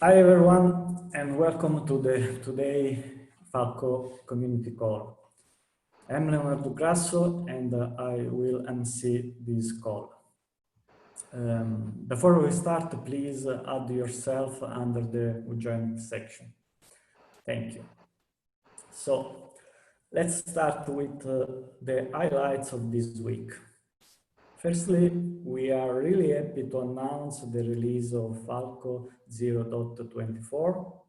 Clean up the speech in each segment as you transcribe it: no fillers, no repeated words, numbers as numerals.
Hi everyone, and welcome to the today Falco community call. I'm Leonardo Grasso, and I will MC this call. Before we start, please add yourself under the join section. Thank you. So let's start with the highlights of this week. Firstly, we are really happy to announce the release of Falco 0.24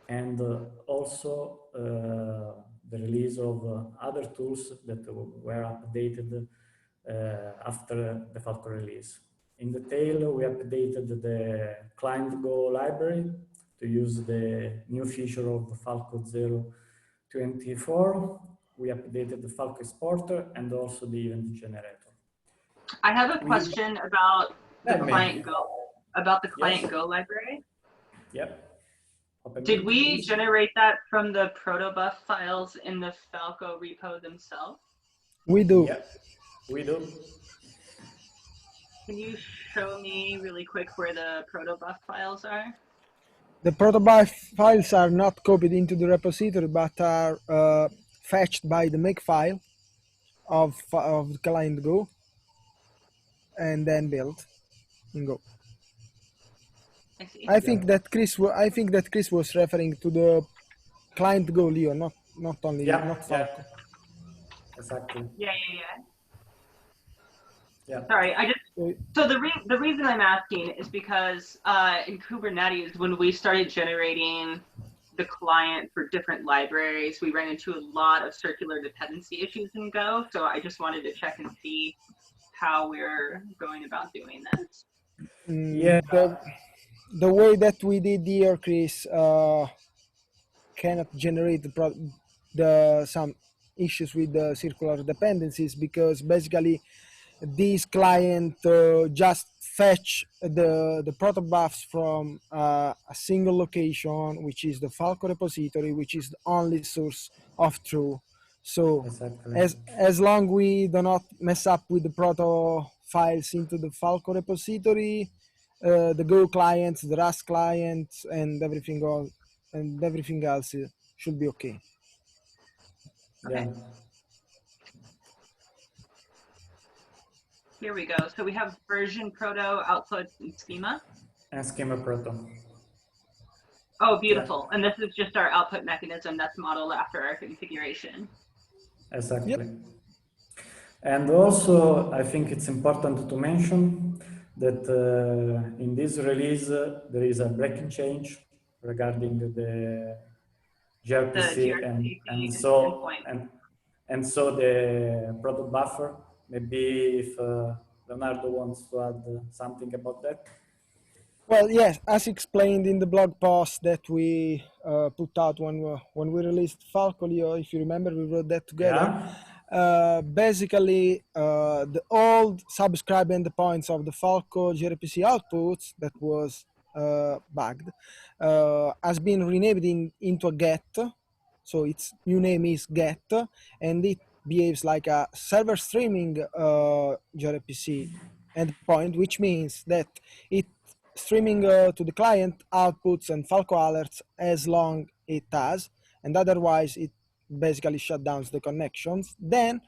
and also the release of other tools that were updated after the Falco release. In detail, we updated the Client Go library to use the new feature of Falco 0.24. We updated the Falco exporter and also the event generator. I have a question about the Client Go library. Yep. Did we generate that from the protobuf files in the Falco repo themselves? We do. Yep, we do. Can you show me really quick where the protobuf files are? The protobuf files are not copied into the repository, but are fetched by the makefile of client Go and then built in Go. I see. I think that Chris was referring to the client Go, Leo, not only not Falco. Yeah. Exactly. Yeah. Yeah. Sorry, so the reason I'm asking is because in Kubernetes, when we started generating the client for different libraries, we ran into a lot of circular dependency issues in Go. So I just wanted to check and see how we're going about doing this. Yeah. The way that we did here, Chris, cannot generate some issues with the circular dependencies, because basically this client just fetch the protobufs from a single location, which is the Falco repository, which is the only source of truth. So exactly. as long we do not mess up with the proto files into the Falco repository, the Go clients, the Rust clients, and everything else should be okay. Okay. Yeah. Here we go. So we have version proto, output, and schema. And schema proto. Oh, beautiful. Yeah. And this is just our output mechanism that's modeled after our configuration. Exactly. Yep. And also, I think it's important to mention that in this release, there is a breaking change regarding the gRPC, and so the product buffer. Maybe if Leonardo wants to add something about that. Well, yes, as explained in the blog post that we put out when we released Falco, Leo, if you remember, we wrote that together. Yeah. Basically, the old subscribe endpoints of the Falco gRPC outputs that was bugged has been renamed into a get. So its new name is get, and it behaves like a server streaming gRPC endpoint, which means that it streaming to the client outputs and Falco alerts as long it does, and otherwise it basically shut down the connections. Then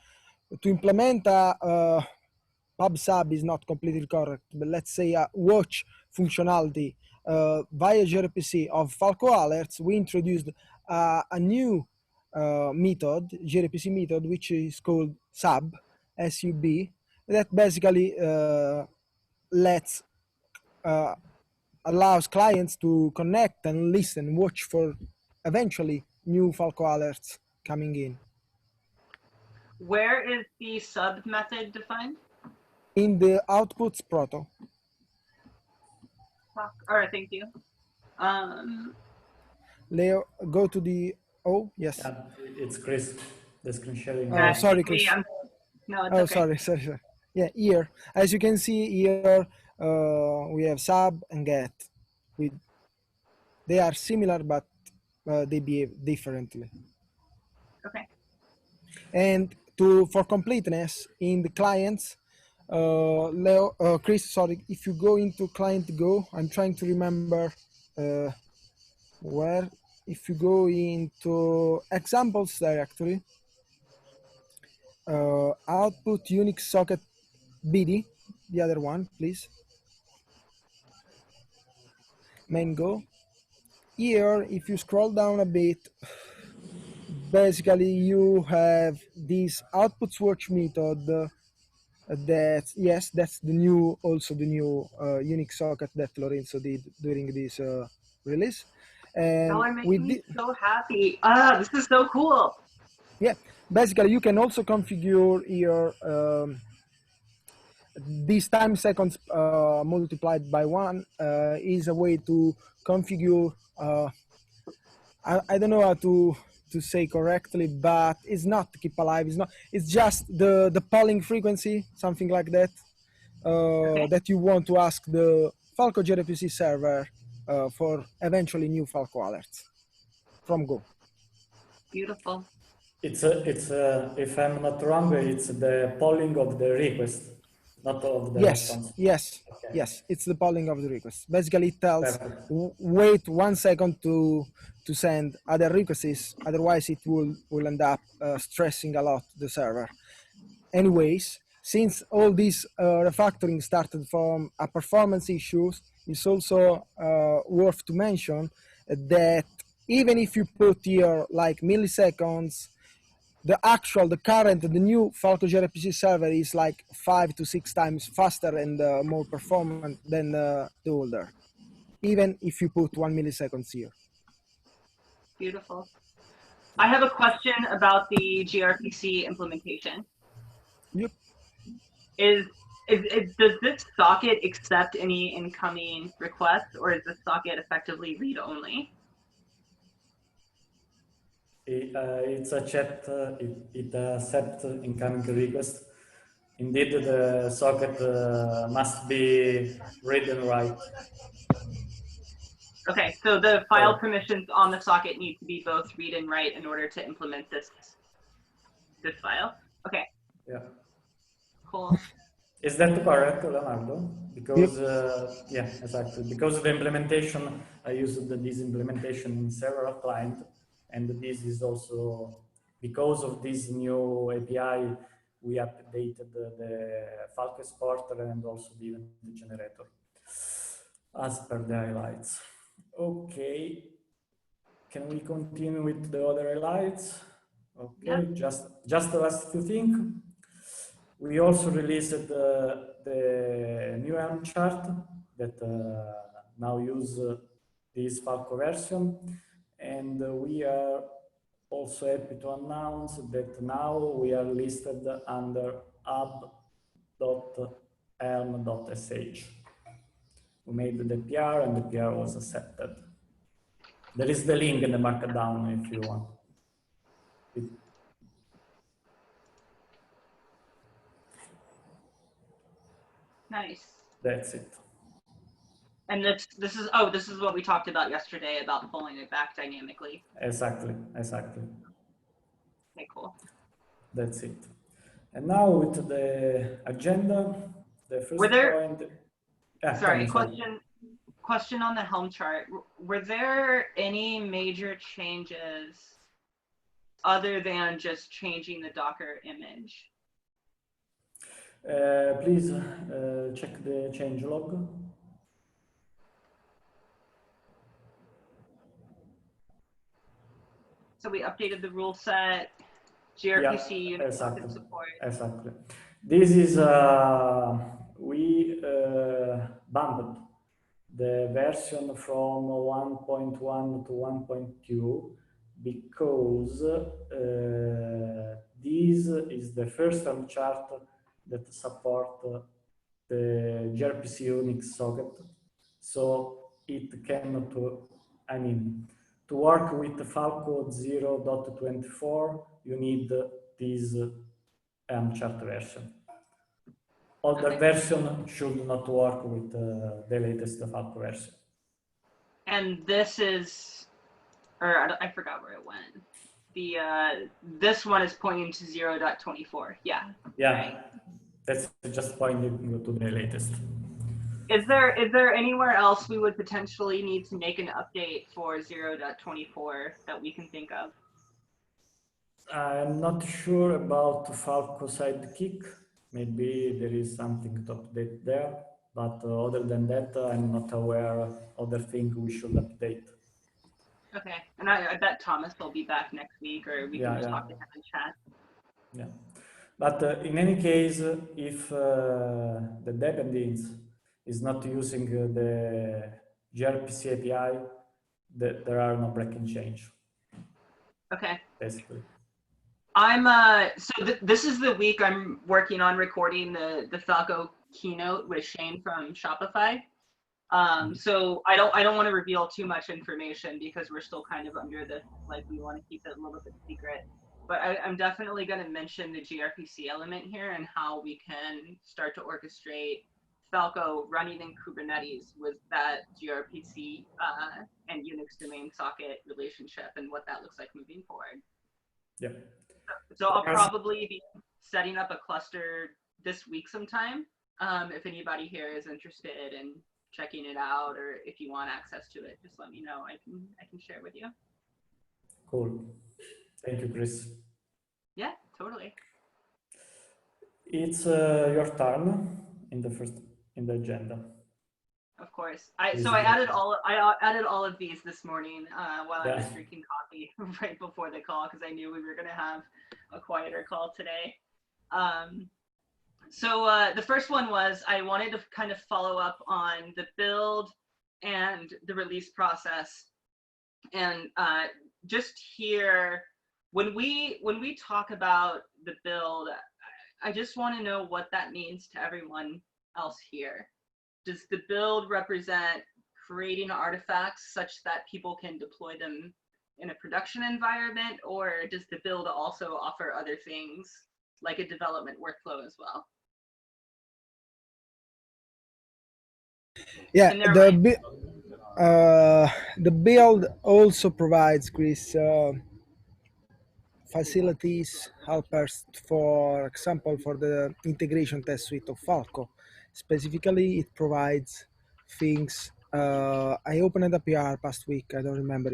to implement a pub sub is not completely correct, but let's say a watch functionality via gRPC of Falco alerts, we introduced a new method, gRPC method, which is called sub, S-U-B, that basically allows clients to connect and listen, watch for eventually new Falco alerts coming in. Where is the sub method defined? In the outputs proto. All right, thank you. Leo, go to the, yes. Yeah, it's Chris, the screen sharing. Oh, sorry, Chris. No, it's okay. Sorry. Yeah, here, as you can see here, we have sub and get. They are similar, but they behave differently. Okay. And for completeness, in the clients, Chris, sorry, if you go into client Go, I'm trying to remember where if you go into examples directory, output Unix socket BD, the other one, please. Main go. Here, if you scroll down a bit, basically you have this output switch method that, yes, that's the new, also the new Unix socket that Lorenzo did during this release. And Y'all are making me so happy. Ah, this is so cool. yeah, basically you can also configure your these time seconds multiplied by 1 is a way to configure I don't know how to say correctly, but it's not to keep alive, it's just the polling frequency, something like that, Okay. that you want to ask the Falco gRPC server for eventually new Falco alerts from Go. Beautiful. It's if I'm not wrong, it's the polling of the request, not of the response. Yes, Okay. yes, it's the polling of the request. Basically, it tells Perfect. wait 1 second to send other requests, otherwise it will end up stressing a lot the server. Anyways, since all this refactoring started from a performance issues, it's also worth to mention that even if you put here like milliseconds, the current, the new Falco gRPC server is like 5 to 6 times faster and more performant than the older, even if you put 1 millisecond here. Beautiful. I have a question about the gRPC implementation. Yep. Does this socket accept any incoming requests, or is the socket effectively read-only? It's a chat, it accepts incoming request. Indeed, the socket must be read and write. Okay, so the file permissions on the socket need to be both read and write in order to implement this file. Okay. Yeah. Cool. Is that correct, Leonardo? Because, yeah, exactly. Because the implementation, I used this implementation in several clients, and this is also, because of this new API, we updated the Falco exporter and also the event generator as per the highlights. Okay, can we continue with the other highlights? Okay, Yeah. just the last few things. We also released the new Helm chart that now use this Falco version, and we are also happy to announce that now we are listed under hub.helm.sh. We made the PR and the PR was accepted. There is the link in the markdown if you want. Nice. That's it. And this is what we talked about yesterday about pulling it back dynamically. Exactly. Okay, cool. That's it. And now with the agenda, the first point. Sorry, question on the Helm chart. Were there any major changes other than just changing the Docker image? Please check the change log. So we updated the rule set, gRPC unit socket support. Exactly. This is we bumped the version from 1.1 to 1.2 because this is the first Helm chart that support the gRPC Unix socket, so it cannot, I mean, to work with Falco 0.24, you need this Helm chart version. Older version should not work with the latest Falco version. And this is, or I forgot where it went. This one is pointing to 0.24. Yeah. Yeah, right. That's just pointing to the latest. Is there anywhere else we would potentially need to make an update for 0.24 that we can think of? I'm not sure about Falco sidekick. Maybe there is something to update there, but other than that, I'm not aware other thing we should update. Okay, and I bet Thomas will be back next week, or we can just Yeah. talk to him in chat. Yeah. But in any case, if the dependence is not using the gRPC API, there are no breaking change, Okay. basically. I'm this is the week I'm working on recording the Falco keynote with Shane from Shopify. So I don't want to reveal too much information because we're still kind of under the, like, we want to keep it a little bit secret. But I'm definitely going to mention the gRPC element here and how we can start to orchestrate Falco running in Kubernetes with that gRPC and Unix domain socket relationship and what that looks like moving forward. Yeah. So I'll probably be setting up a cluster this week sometime. If anybody here is interested in checking it out, or if you want access to it, just let me know. I can share with you. Cool. Thank you, Chris. Yeah, totally. It's your turn in the agenda. Of course. I added all of these this morning while I was drinking coffee right before the call because I knew we were going to have a quieter call today. So the first one was I wanted to kind of follow up on the build and the release process, and just here when we talk about the build, I just want to know what that means to everyone else here. Does the build represent creating artifacts such that people can deploy them in a production environment, or does the build also offer other things like a development workflow as well? Yeah, the build also provides, Chris, facilities, helpers, for example, for the integration test suite of Falco. Specifically, it provides things. I opened a PR past week. I don't remember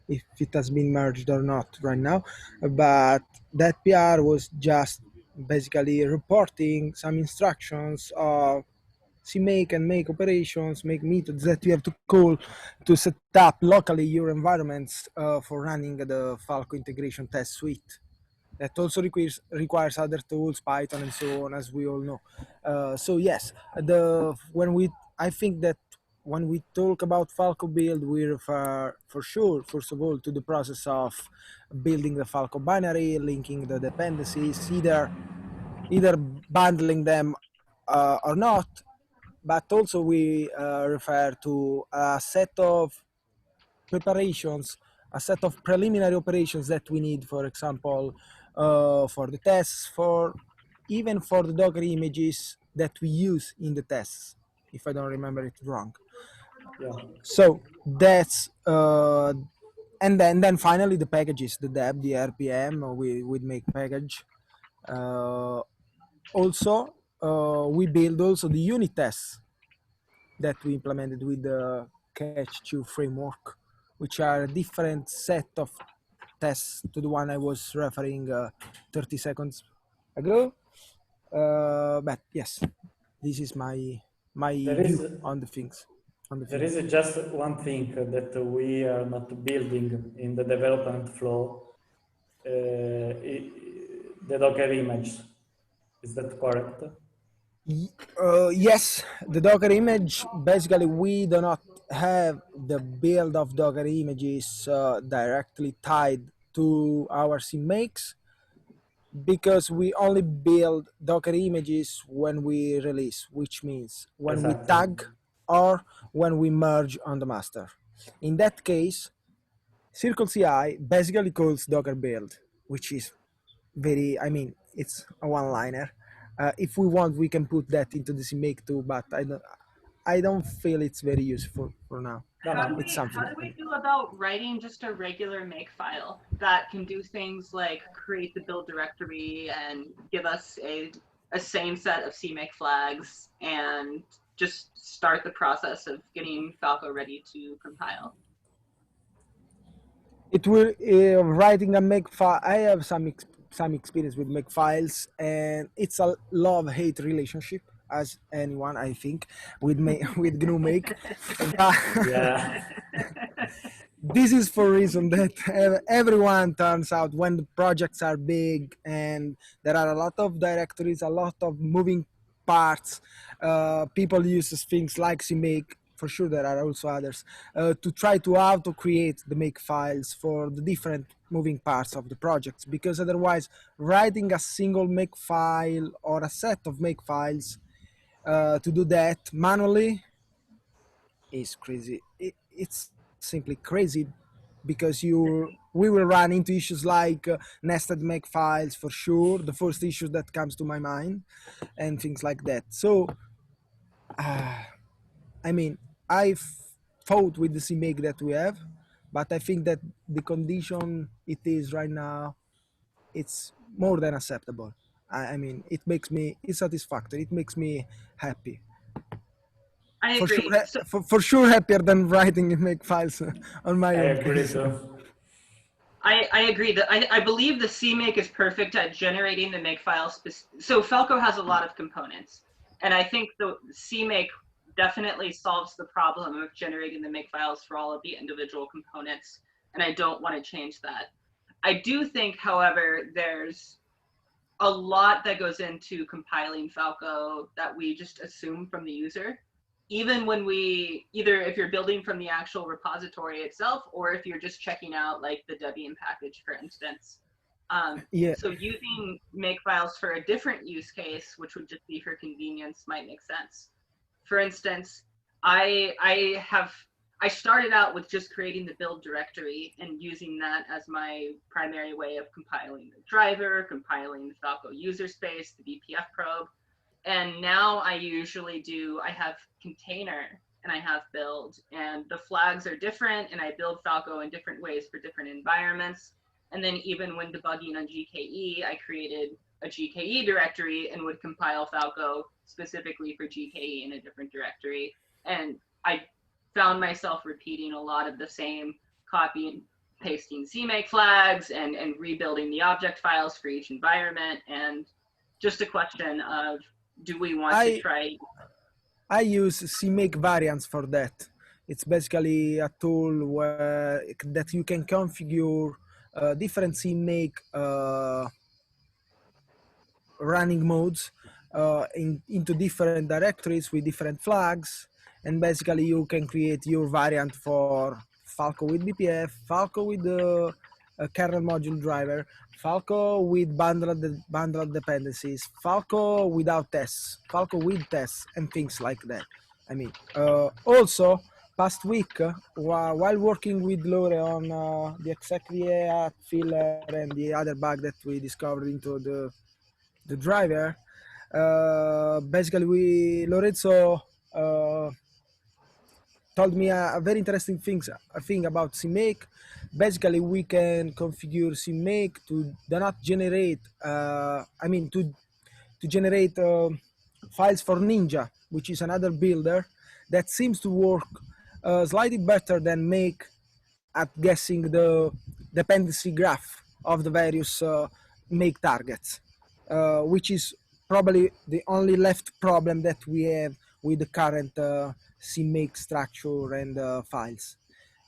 if it has been merged or not right now, but that PR was just basically reporting some instructions of CMake and make operations, make methods that you have to call to set up locally your environments for running the Falco integration test suite. That also requires other tools, Python and so on, as we all know. So yes, I think that when we talk about Falco build, we refer for sure, first of all, to the process of building the Falco binary, linking the dependencies, either bundling them or not, but also we refer to a set of preparations, a set of preliminary operations that we need, for example, for the tests, even for the Docker images that we use in the tests, if I don't remember it wrong. Yeah. So that's and then finally the packages, the deb, the RPM, we make package. Also, we build also the unit tests that we implemented with the Catch2 framework, which are a different set of tests to the one I was referring 30 seconds ago. But yes, this is my view on the things. There is just one thing that we are not building in the development flow, the Docker image. Is that correct? Yes, the Docker image, basically we do not have the build of Docker images directly tied to our CMakes, because we only build Docker images when we release, which means when we tag or when we merge on the master. In that case, Circle CI basically calls Docker build, which is it's a one-liner. If we want, we can put that into the CMake too, but I don't feel it's very useful for now. How do we do about writing just a regular make file that can do things like create the build directory and give us a same set of CMake flags and just start the process of getting Falco ready to compile? It will writing a makefile. I have some experience with makefiles, and it's a love-hate relationship, as anyone I think with with GNU Make. But Yeah. this is for reason that everyone turns out when the projects are big and there are a lot of directories, a lot of moving parts. People use things like CMake. For sure, there are also others to try to auto create the make files for the different moving parts of the projects, because otherwise writing a single make file or a set of make files to do that manually is crazy. It's simply crazy because we will run into issues like nested make files for sure, the first issue that comes to my mind, and things like that. So I mean, I fought with the CMake that we have, but I think that the condition it is right now, it's more than acceptable. I mean, it's satisfactory. It makes me happy. I For sure, agree. So for sure happier than writing and make files on my I own agree case. too. I agree that I believe the CMake is perfect at generating the makefile. So Falco has a lot of components, and I think the CMake definitely solves the problem of generating the makefiles for all of the individual components, and I don't want to change that. I do think, however, there's a lot that goes into compiling Falco that we just assume from the user. Even when either if you're building from the actual repository itself, or if you're just checking out like the Debian package, for instance. Yeah, So using makefiles for a different use case, which would just be for convenience, might make sense. For instance, I started out with just creating the build directory and using that as my primary way of compiling the driver, compiling the Falco user space, the BPF probe. And now I have container and I have build, and the flags are different, and I build Falco in different ways for different environments. And then even when debugging on GKE, I created a GKE directory and would compile Falco specifically for GKE in a different directory. And I found myself repeating a lot of the same copy and pasting CMake flags and rebuilding the object files for each environment. And just a question of, do we want to try? I use CMake variants for that. It's basically a tool that you can configure different CMake running modes into different directories with different flags, and basically you can create your variant for Falco with BPF, Falco with the kernel module driver, Falco with bundled dependencies, Falco without tests, Falco with tests, and things like that. I mean, also past week while working with Lore on the XecVA filler and the other bug that we discovered into the driver, basically Lorenzo told me a very interesting thing about CMake. Basically, we can configure CMake to do not generate, to generate files for Ninja, which is another builder that seems to work slightly better than Make at guessing the dependency graph of the various Make targets, which is probably the only left problem that we have with the current CMake structure and files.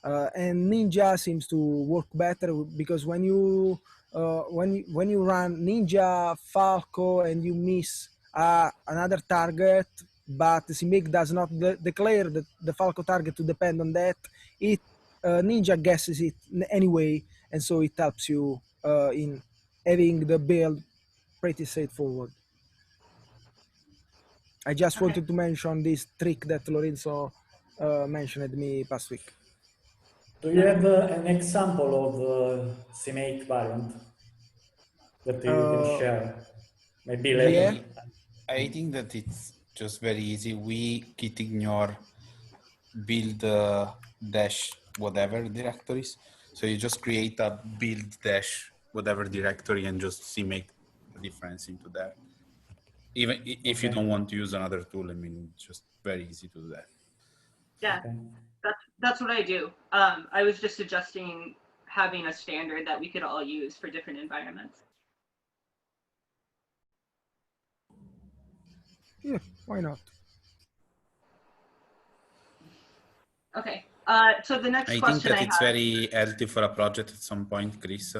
And Ninja seems to work better because when you run Ninja Falco and you miss another target, but the CMake does not declare the Falco target to depend on that, it Ninja guesses it anyway, and so it helps you in having the build pretty straightforward. I just wanted to mention this trick that Lorenzo mentioned me past week. Do you have an example of CMake variant that you can share? Maybe Yeah. later. I think that it's just very easy. We git ignore build dash whatever directories. So you just create a build dash whatever directory and just CMake the difference into that. Even if you don't want to use another tool, I mean, it's just very easy to do that. Yeah, Okay. that's what I do. I was just suggesting having a standard that we could all use for different environments. Yeah, why not? Okay. So the next I think question that I it's have. very healthy for a project at some point, Chris,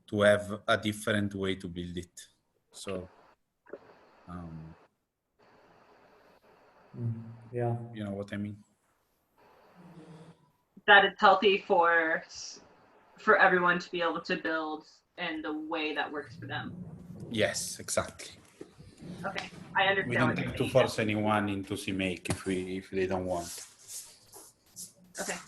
to have a different way to build it. So, Yeah. you know what I mean? That it's healthy for everyone to be able to build in the way that works for them. Yes, exactly. Okay, I understand. We don't what you're have to saying. force anyone into CMake if they don't want. Okay.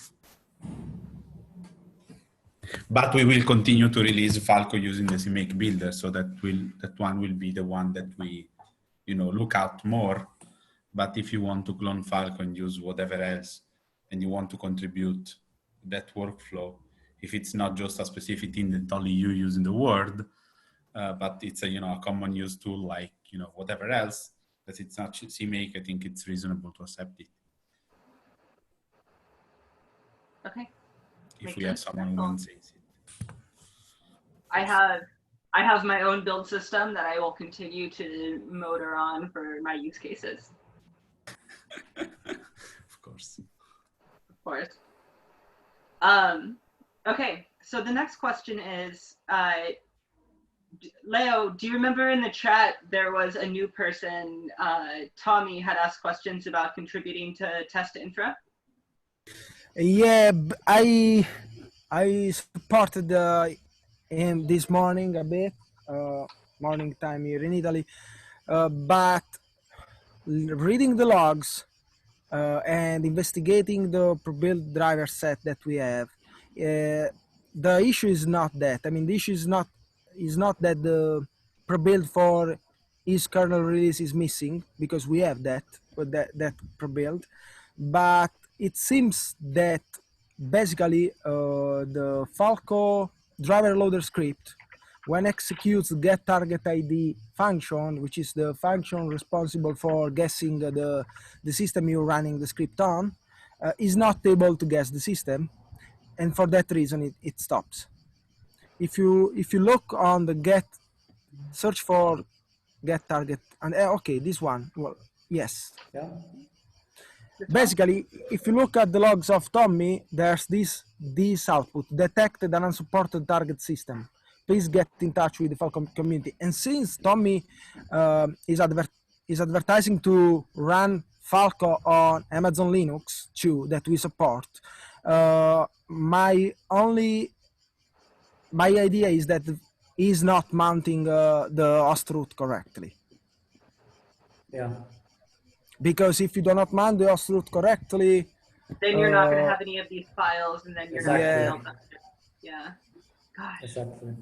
But we will continue to release Falco using the CMake builder, so that one will be the one that we, look out more. But if you want to clone Falco and use whatever else, and you want to contribute that workflow, if it's not just a specific thing that only you use in the world, but it's a common use tool like whatever else, that it's not CMake, I think it's reasonable to accept it. Okay. If Makes we have sense. someone who wants it. I have my own build system that I will continue to motor on for my use cases. Of course. Of course. Okay, so the next question is, Leo, do you remember in the chat there was a new person, Tommy, had asked questions about contributing to test infra? Yeah, I supported him this morning a bit, morning time here in Italy, but reading the logs and investigating the pre-built driver set that we have, the issue is not that. I mean, the issue is not that the pre-built for each kernel release is missing, because we have that, but that pre-built. But it seems that basically the Falco driver loader script, when executes the get target ID function, which is the function responsible for guessing the system you're running the script on, is not able to guess the system, and for that reason it stops. If you look on the get, search for get target, and okay, this one, well, yes. Yeah. Basically, if you look at the logs of Tommy, there's this output: detected an unsupported target system. Please get in touch with the Falcon community. And since Tommy is advertising to run Falco on Amazon Linux too, that we support, my idea is that he's not mounting the host root correctly. Yeah. Because if you do not mount the host root correctly, then you're not going to have any of these files, and then you're not going to be able to. Yeah. Gosh. Exactly.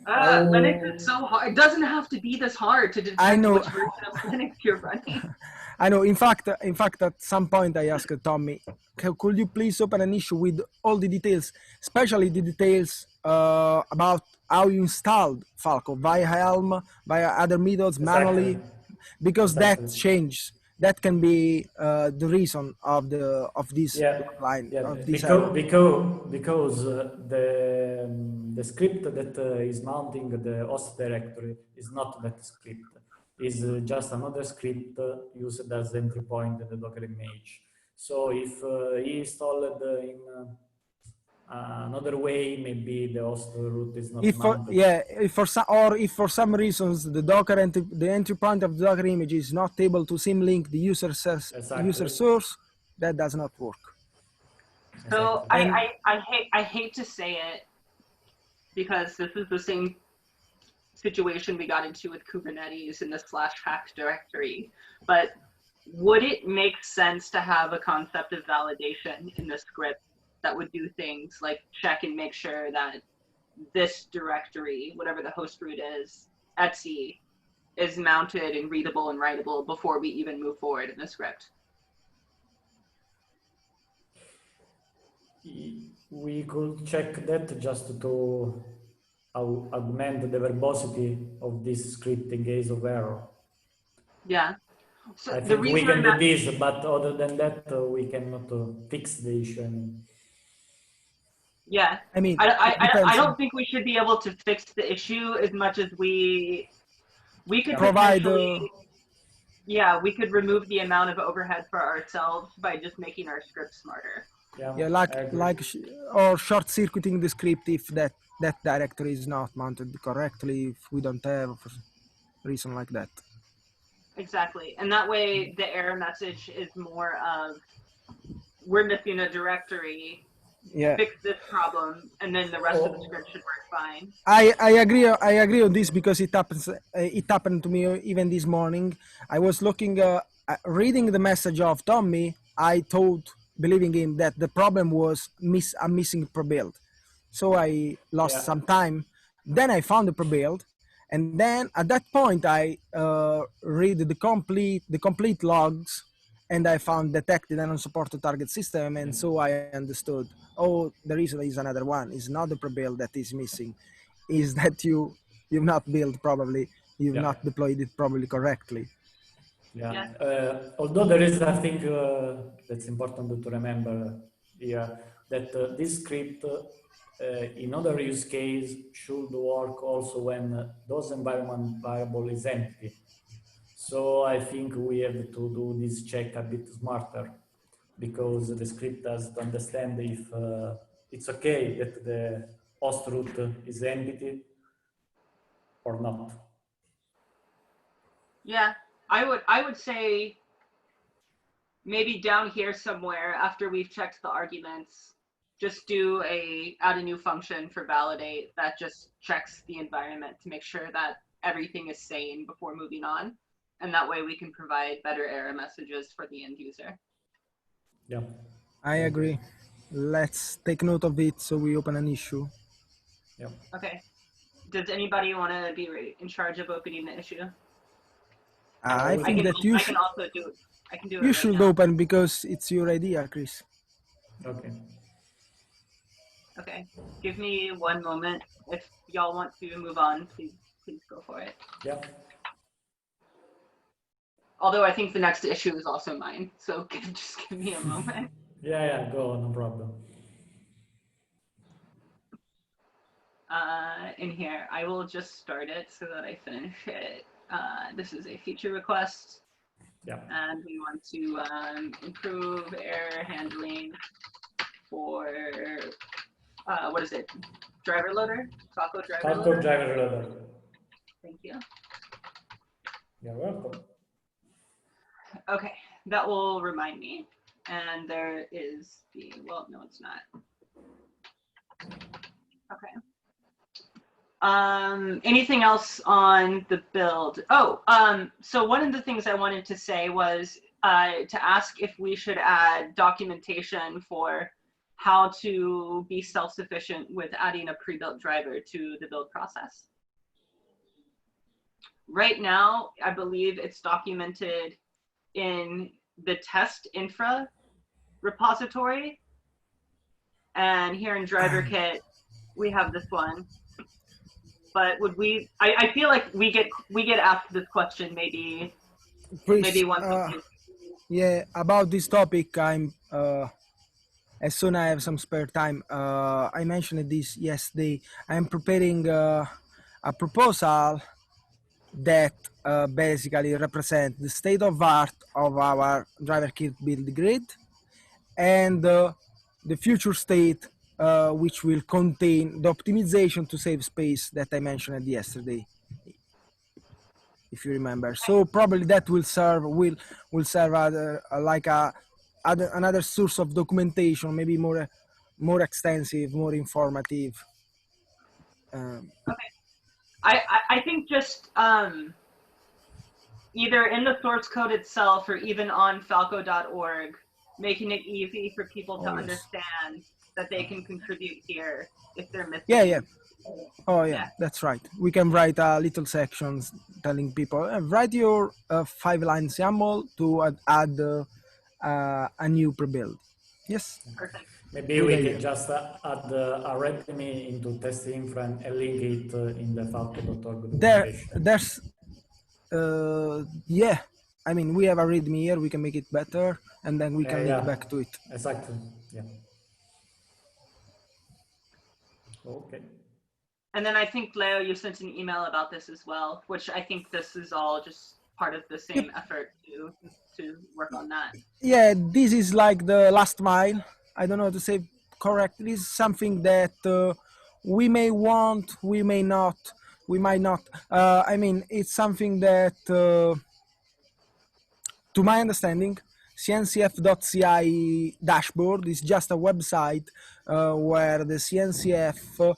Linux is so hard. It doesn't have to be this hard to detect which version of Linux you're running. I know. In fact, at some point I asked Tommy, could you please open an issue with all the details, especially the details about how you installed Falco via Helm, via other methods, manually, because that changes. That can be the reason of this line. Yeah, of this because the script that is mounting the host directory is not that script. Is just another script used as entry point in the Docker image. So if he installed in another way, maybe the host root is not mounted. If for some reasons the Docker the entry point of the Docker image is not able to symlink the user source, that does not work. So I hate to say it, because this is the same situation we got into with Kubernetes in the /hack directory, but would it make sense to have a concept of validation in the script that would do things like check and make sure that this directory, whatever the host root is, etc., is mounted and readable and writable before we even move forward in the script? We could check that just to augment the verbosity of this script in case of error. Yeah. So I the think we reason can I'm do at, this, but other than that, we cannot fix the issue. I mean, yeah, I mean, I, it I, I depends. don't think we should be able to fix the issue as much as we could Provide potentially, yeah, we could remove the amount of overhead for ourselves by just making our script smarter. yeah, I agree. or short circuiting the script if that directory is not mounted correctly, if we don't have for reason like that. Exactly. And that way the error message is more of, we're missing a directory, Yeah. fix this problem, and then the rest of the script should work fine. I agree on this because it happened to me even this morning. I was looking reading the message of Tommy. I thought, believing him, that the problem was a missing pre-build, so I lost some time. Then I found the pre-build, and then at that point I read the complete logs, and I found detected and unsupported target system, and so I understood. Oh, the reason is another one. It's not the pre-build that is missing, is that you've not built probably, you've not deployed it probably correctly. Yeah. Although there is, I think, that's important to remember here, that this script, in other use case, should work also when those environment variable is empty. So I think we have to do this check a bit smarter, because the script has to understand if it's okay that the host root is empty or not. Yeah, I would say maybe down here somewhere after we've checked the arguments, just add a new function for validate that just checks the environment to make sure that everything is sane before moving on. And that way we can provide better error messages for the end user. Yeah. I agree. Let's take note of it so we open an issue. Yeah. Okay. Does anybody want to be in charge of opening the issue? I think that you I can also do it. I can do it. you right should now. open because it's your idea, Chris. Okay. Okay. Give me one moment. If y'all want to move on, please go for it. Yeah. Although I think the next issue is also mine, so just give me a moment. Yeah, go, no problem. In here, I will just start it so that I finish it. This is a feature request. Yeah. And we want to improve error handling for, what is it? Driver loader? Falco driver Falco loader? driver loader. Thank you. You're welcome. Okay, that will remind me. And there is well, no, it's not. Okay. Anything else on the build? Oh, so one of the things I wanted to say was to ask if we should add documentation for how to be self-sufficient with adding a pre-built driver to the build process. Right now, I believe it's documented in the test infra repository. And here in driver kit, we have this one. But would we? I feel like we get asked this question maybe once a week. Yeah, about this topic, I'm as soon as I have some spare time. I mentioned this yesterday. I'm preparing a proposal that basically represents the state of art of our driver kit build grid and the future state, which will contain the optimization to save space that I mentioned yesterday, if you remember. So probably that will serve another source of documentation, maybe more extensive, more informative. Okay, I think just either in the source code itself or even on falco.org, making it easy for people to understand that they can contribute here if they're missing. Yeah. Oh yeah, that's right. We can write little sections telling people, write your 5-line YAML to add a new pre-build. Yes. Perfect. Maybe we can just add a README into test infra and link it in the falco.org documentation. Yeah, I mean, we have a README here, we can make it better, and then we can link back to it. Exactly. Yeah. Okay. And then I think, Leo, you sent an email about this as well, which I think this is all just part of the same effort to work on that. Yeah, this is like the last mile. I don't know how to say correctly. It's something that we may want, we may not, we might not. I mean, it's something that, to my understanding, cncf.ci dashboard is just a website where the CNCF,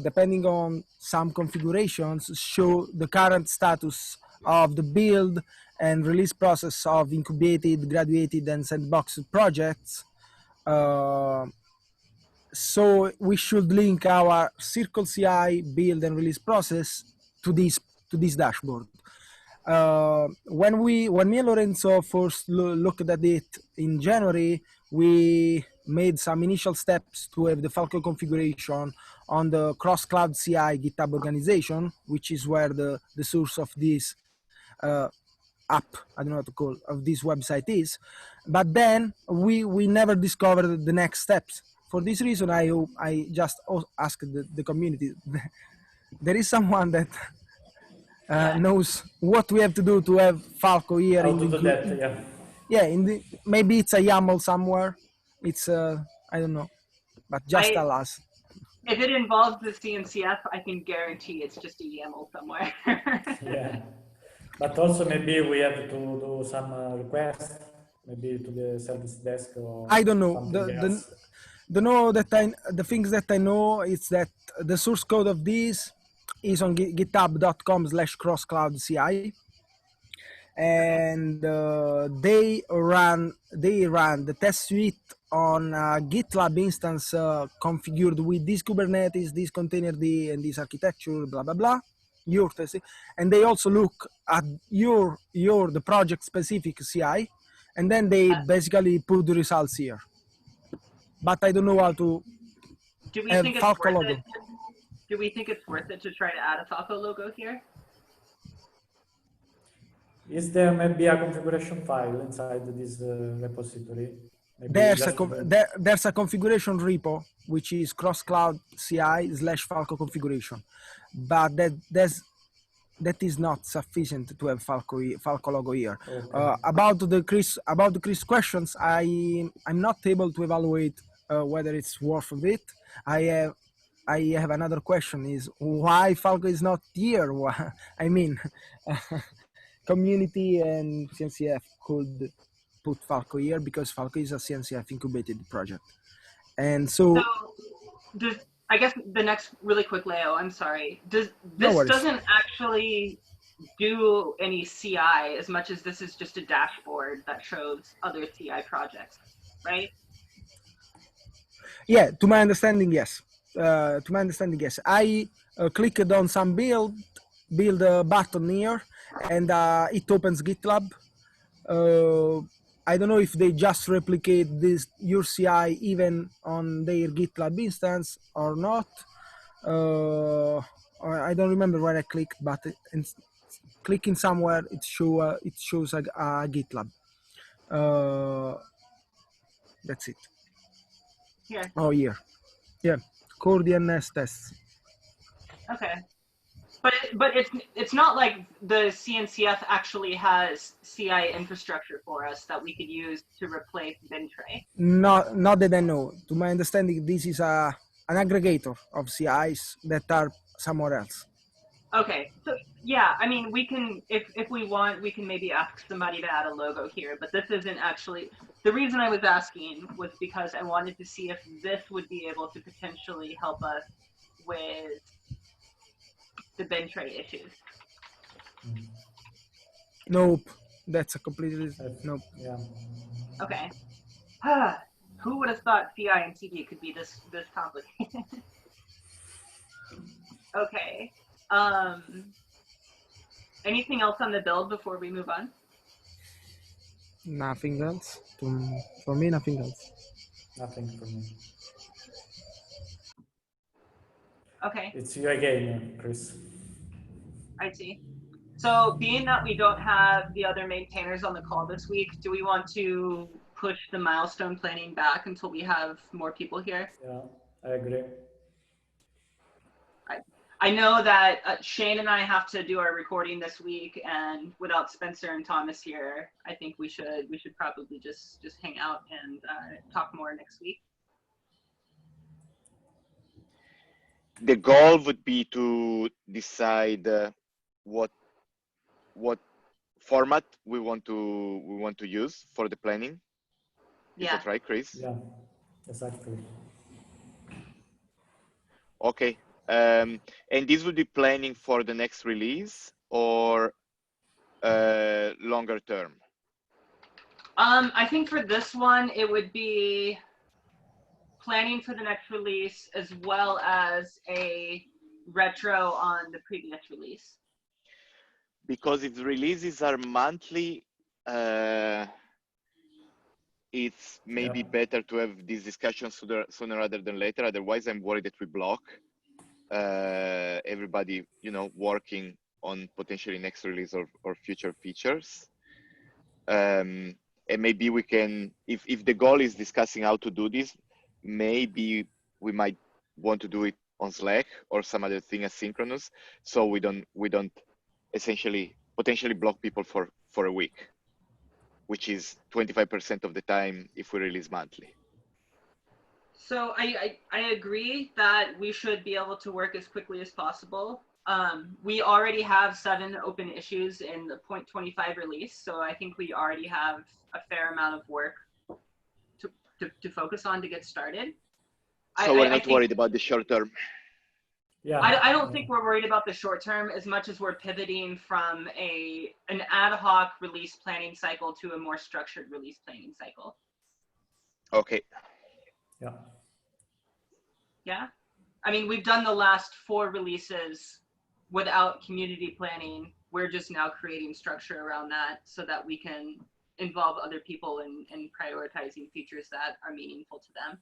depending on some configurations, show the current status of the build and release process of incubated, graduated, and sandbox projects. So we should link our Circle CI build and release process to this dashboard. When me and Lorenzo first looked at it in January, we made some initial steps to have the Falco configuration on the cross-cloud CI GitHub organization, which is where the source of this app, I don't know what to call, of this website is. But then we never discovered the next steps. For this reason, I just asked the community. There is someone that knows what we have to do to have Falco here. How to do that, yeah. Yeah, maybe it's a YAML somewhere. It's I don't know, but just tell us. If it involves the CNCF, I can guarantee it's just a YAML somewhere. Yeah, but also maybe we have to do some request, maybe to the service desk or I don't know. The things that I know is that the source code of this is on github.com/crosscloudci, and they run the test suite on GitLab instance configured with this Kubernetes, this containerd, and this architecture, blah blah blah. Your test, and they also look at the project specific CI, and then they basically put the results here. But I don't know how to have Falco logo. Do we think it's worth it to try to add a Falco logo here? Is there maybe a configuration file inside this repository? Maybe there's a configuration repo which is cross-cloud CI/Falco configuration, but that is not sufficient to have Falco logo here. Okay. About the Chris questions, I'm not able to evaluate whether it's worth of it. I have another question: is why Falco is not here? I mean, community and CNCF could put Falco here because Falco is a CNCF incubated project, and so I guess the next really quick, Leo, I'm sorry. This doesn't actually do any CI as much as this is just a dashboard that shows other CI projects, right? Yeah, to my understanding, yes. I clicked on some build button here, and it opens GitLab. I don't know if they just replicate your CI even on their GitLab instance or not. I don't remember where I clicked, but clicking somewhere it shows a GitLab. That's it. Here. Oh, here. Yeah, core DNS tests. Okay. But it's not like the CNCF actually has CI infrastructure for us that we could use to replace Bintray. Not that I know. To my understanding, this is an aggregator of CIs that are somewhere else. Okay, so yeah, I mean, we can, if we want, we can maybe ask somebody to add a logo here, but this isn't actually, the reason I was asking was because I wanted to see if this would be able to potentially help us with the Bintray issues. Nope, that's a completely, nope. Yeah. Okay. Who would have thought CI and CD could be this complicated? Okay. Anything else on the build before we move on? Nothing else. For me, nothing else. Nothing for me. Okay. It's you again, Chris. I see. So being that we don't have the other maintainers on the call this week, do we want to push the milestone planning back until we have more people here? Yeah, I agree. I know that Shane and I have to do our recording this week, and without Spencer and Thomas here, I think we should probably just hang out and talk more next week. The goal would be to decide what format we want to use for the planning. Is that right, Chris? Yeah, exactly. Okay. And this would be planning for the next release or longer term? I think for this one, it would be planning for the next release as well as a retro on the previous release. Because if the releases are monthly, it's maybe better to have these discussions sooner rather than later. Otherwise, I'm worried that we block everybody, working on potentially next release or future features. And maybe we can, if the goal is discussing how to do this, maybe we might want to do it on Slack or some other thing asynchronous, so we don't essentially potentially block people for a week, which is 25% of the time if we release monthly. So I agree that we should be able to work as quickly as possible. We already have 7 open issues in the 0.25 release, so I think we already have a fair amount of work to focus on to get started. So we're not worried about the short term. Yeah. I don't think we're worried about the short term as much as we're pivoting from an ad hoc release planning cycle to a more structured release planning cycle. Okay. Yeah. Yeah. I mean, we've done the last 4 releases without community planning. We're just now creating structure around that so that we can involve other people in prioritizing features that are meaningful to them.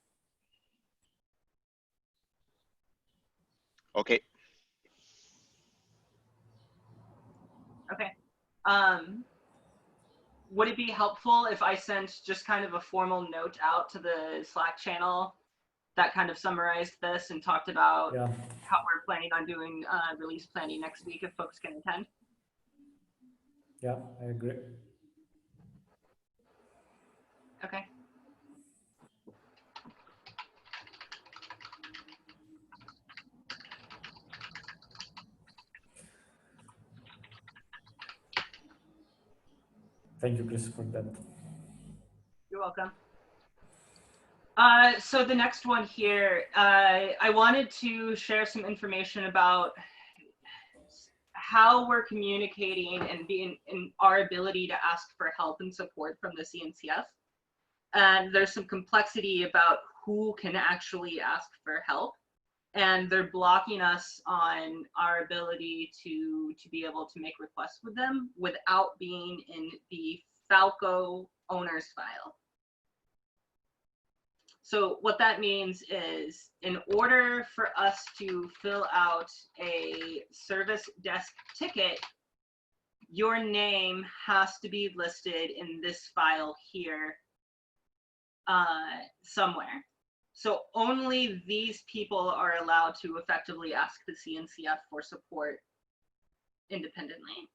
Okay. Okay. Would it be helpful if I sent just kind of a formal note out to the Slack channel that kind of summarized this and talked about how we're planning on doing release planning next week if folks can attend? Yeah, I agree. Okay. Thank you, Chris, for that. You're welcome. So the next one here, I wanted to share some information about how we're communicating and being in our ability to ask for help and support from the CNCF. And there's some complexity about who can actually ask for help. And they're blocking us on our ability to be able to make requests with them without being in the Falco owners file. So what that means is in order for us to fill out a service desk ticket, your name has to be listed in this file here somewhere. So only these people are allowed to effectively ask the CNCF for support independently.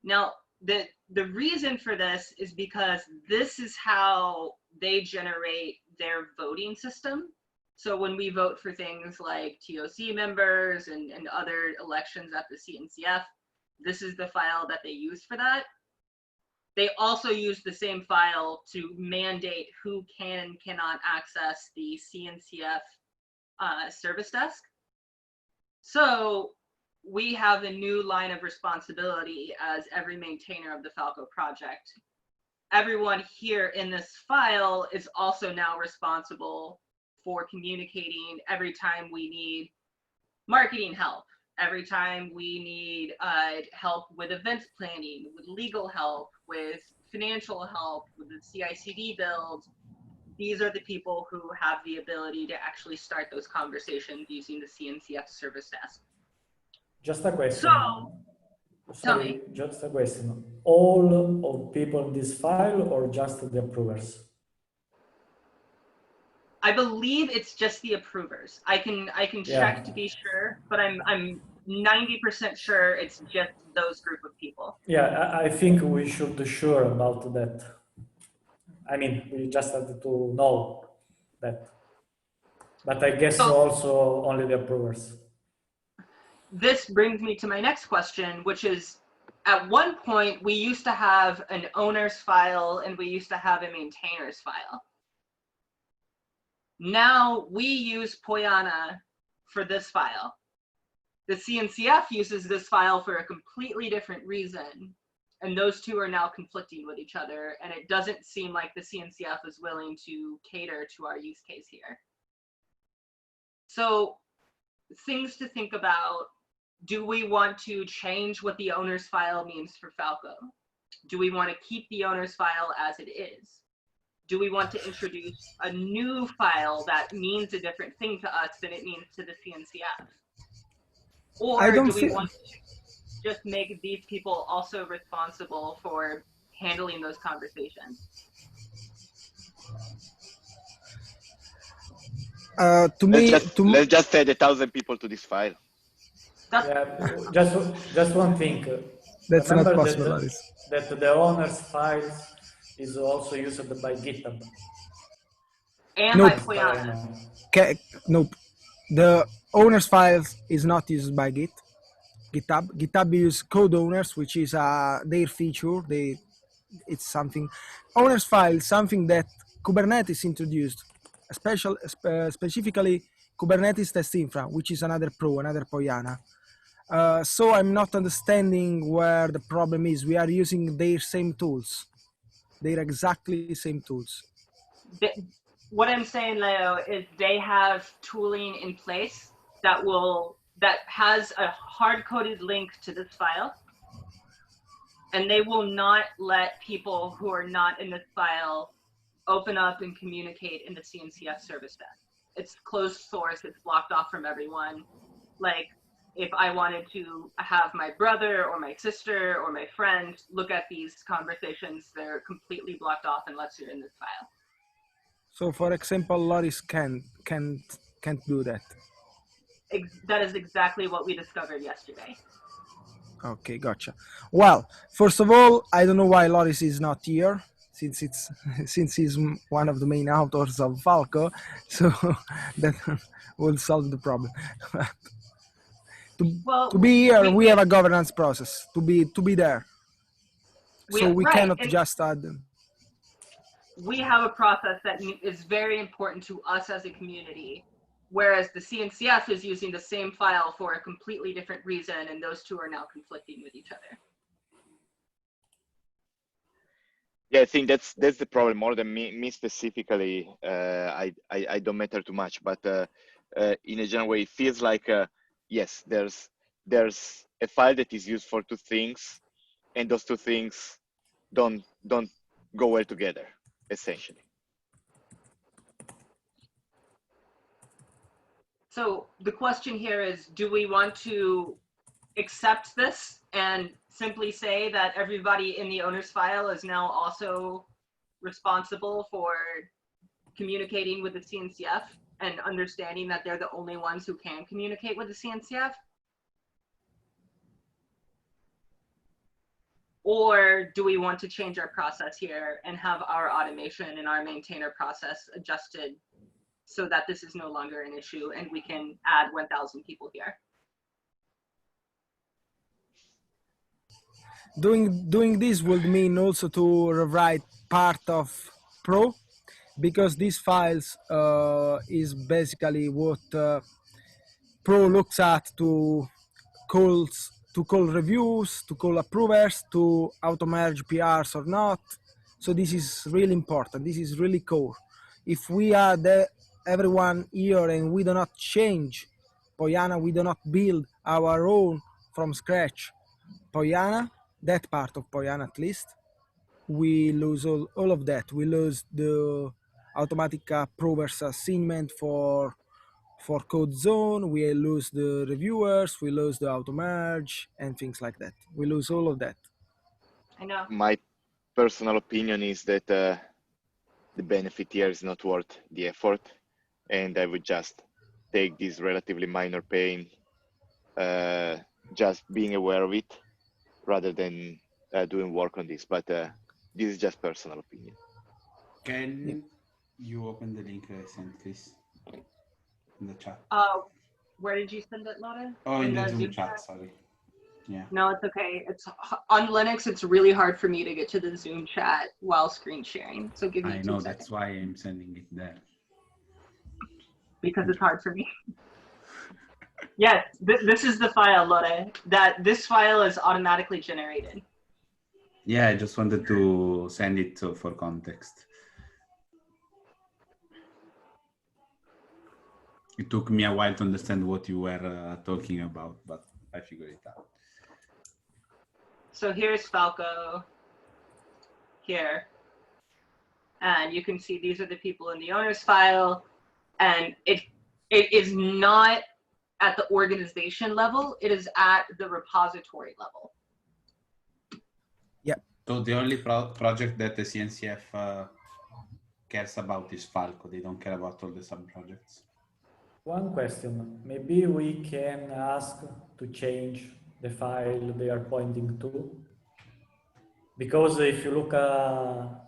Now, the reason for this is because this is how they generate their voting system. So when we vote for things like TOC members and other elections at the CNCF, this is the file that they use for that. They also use the same file to mandate who can and cannot access the CNCF service desk. So we have a new line of responsibility as every maintainer of the Falco project. Everyone here in this file is also now responsible for communicating every time we need marketing help, every time we need help with events planning, with legal help, with financial help, with the CI/CD build. These are the people who have the ability to actually start those conversations using the CNCF service desk. Just a question. So, Sorry, just a question. All of people in this file or just the approvers? I believe it's just the approvers. I can check to be sure, but I'm 90% sure it's just those group of people. Yeah, I think we should be sure about that. I mean, we just have to know that. But I guess So- also only the approvers. This brings me to my next question, which is, at one point, we used to have an owner's file and we used to have a maintainer's file. Now we use Poyana for this file. The CNCF uses this file for a completely different reason, and those two are now conflicting with each other, and it doesn't seem like the CNCF is willing to cater to our use case here. So things to think about: do we want to change what the owner's file means for Falco? Do we want to keep the owner's file as it is? Do we want to introduce a new file that means a different thing to us than it means to the CNCF? Or do we want to just make these people also responsible for handling those conversations? Let's just add 1,000 people to this file. Yeah, just one thing. That's Remember not possible. that the owner's file is also used by GitHub. And Nope. by Poyana. Nope. The owner's file is not used by GitHub. GitHub uses code owners, which is their feature. It's something. Owner's file is something that Kubernetes introduced, specifically Kubernetes Test Infra, which is another Poyana. So I'm not understanding where the problem is. We are using their same tools. They're exactly same tools. What I'm saying, Leo, is they have tooling in place that has a hard-coded link to this file, and they will not let people who are not in this file open up and communicate in the CNCF service desk. It's closed source, it's blocked off from everyone. Like, if I wanted to have my brother or my sister or my friend look at these conversations, they're completely blocked off unless you're in this file. So, for example, Loris can't do that. That is exactly what we discovered yesterday. Okay, gotcha. Well, first of all, I don't know why Loris is not here, since he's one of the main authors of Falco, so that will solve the problem. to be here, we have a governance process to be there, so we cannot just add them. We have a process that is very important to us as a community, whereas the CNCF is using the same file for a completely different reason, and those two are now conflicting with each other. Yeah, I think that's the problem. More than me specifically, I don't matter too much, but in a general way, it feels like yes, there's a file that is used for two things, and those two things don't go well together, essentially. So the question here is, do we want to accept this and simply say that everybody in the owner's file is now also responsible for communicating with the CNCF and understanding that they're the only ones who can communicate with the CNCF? Or do we want to change our process here and have our automation and our maintainer process adjusted so that this is no longer an issue and we can add 1,000 people here? Doing this would mean also to rewrite part of Pro, because these files is basically what Pro looks at to call reviews, to call approvers, to auto-merge PRs or not. So this is really important. This is really core. If we add everyone here and we do not change Poyana, we do not build our own from scratch Poyana, that part of Poyana at least, we lose all of that. We lose the automatic approvers assignment for for code zone, we lose the reviewers, we lose the auto merge and things like that. We lose all of that. I know. My personal opinion is that the benefit here is not worth the effort, and I would just take this relatively minor pain, just being aware of it, rather than doing work on this. But this is just personal opinion. Can you open the link I sent, Chris, in the chat? Where did you send it, Lotte? Oh, in the Zoom chat, sorry. Yeah. No, it's okay. It's on Linux. It's really hard for me to get to the Zoom chat while screen sharing. So give me I 2 know, seconds. that's why I'm sending it there. Because it's hard for me. Yes, this is the file, Lotte. That this file is automatically generated. Yeah, I just wanted to send it for context. It took me a while to understand what you were talking about, but I figured it out. So here's Falco here. And you can see these are the people in the owner's file. And it is not at the organization level, it is at the repository level. So the only project that the CNCF cares about is Falco. They don't care about all the sub-projects. One question, maybe we can ask to change the file they are pointing to. Because if you look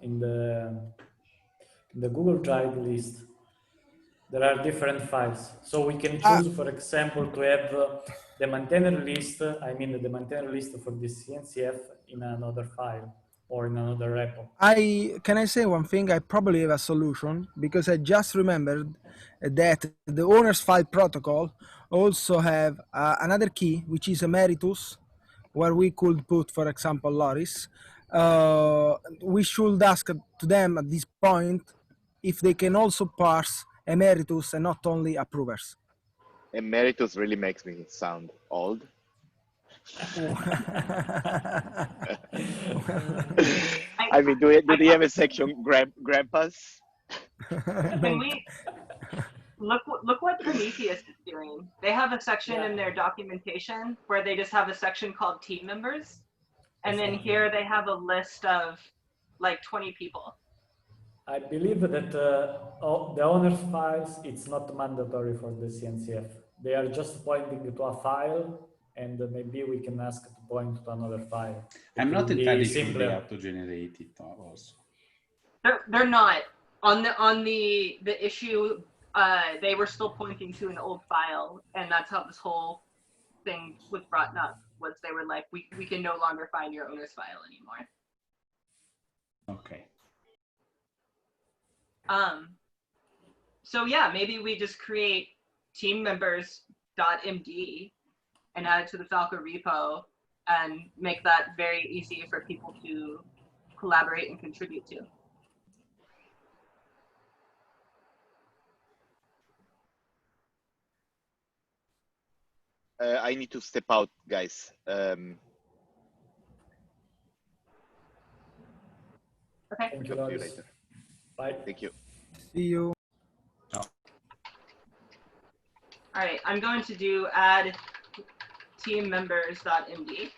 in the Google Drive list, there are different files. So we can choose, for example, to have the maintainer list, the maintainer list for the CNCF in another file or in another repo. Can I say one thing? I probably have a solution, because I just remembered that the owner's file protocol also have another key, which is emeritus, where we could put, for example, Loris. We should ask to them at this point if they can also parse emeritus and not only approvers. Emeritus really makes me sound old. I mean, do they have a section grandpas? Can we look what Prometheus is doing? They have a section in their documentation where they just have a section called team members. And then here they have a list of like 20 people. I believe that the owner's files, it's not mandatory for the CNCF. They are just pointing to a file, and maybe we can ask to point to another file. I'm not entirely sure they have to generate it also. They're not. On the issue, they were still pointing to an old file, and that's how this whole thing was brought up. Was they were like, we can no longer find your owner's file anymore. Okay. So yeah, maybe we just create team members.md and add it to the Falco repo and make that very easy for people to collaborate and contribute to. I need to step out, guys. Okay. Thank you, Talk to you Loris. later. Bye. Thank you. See you. All right, I'm going to do add team members.md.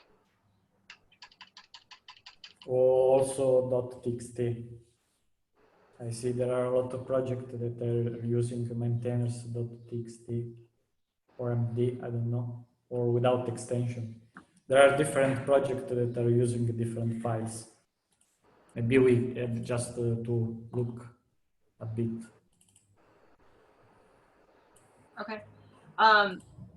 Also .txt. I see there are a lot of projects that are using maintainers.txt or MD, I don't know, or without extension. There are different projects that are using different files. Maybe we have just to look a bit. Okay.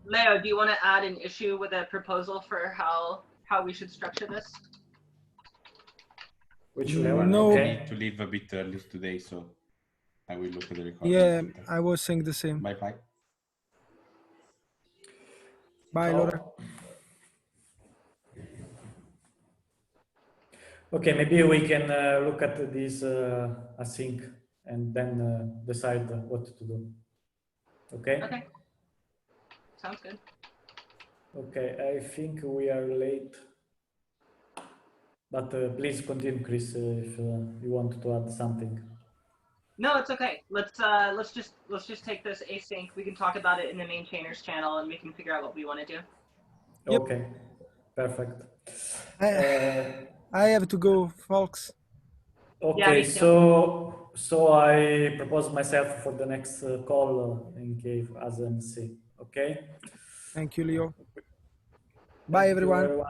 Leo, do you want to add an issue with a proposal for how we should structure this? Which No. Leo? I Okay. need to leave a bit early today, so I will look at the recording. Yeah, later. I was saying the same. Bye-bye. Bye, Ciao. Laura. Okay, maybe we can look at this async and then decide what to do. Okay? Okay. Sounds good. Okay, I think we are late. But please continue, Chris, if you want to add something. No, it's okay. Let's just take this async. We can talk about it in the main chainers channel, and we can figure out what we want to do. Yep. Okay, perfect. I have to go, folks. Okay, me too. so I propose myself for the next call in case as MC. Okay. Thank you, Leo. Thank Bye, you, everyone.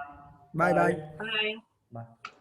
Bye bye. Bye. Bye.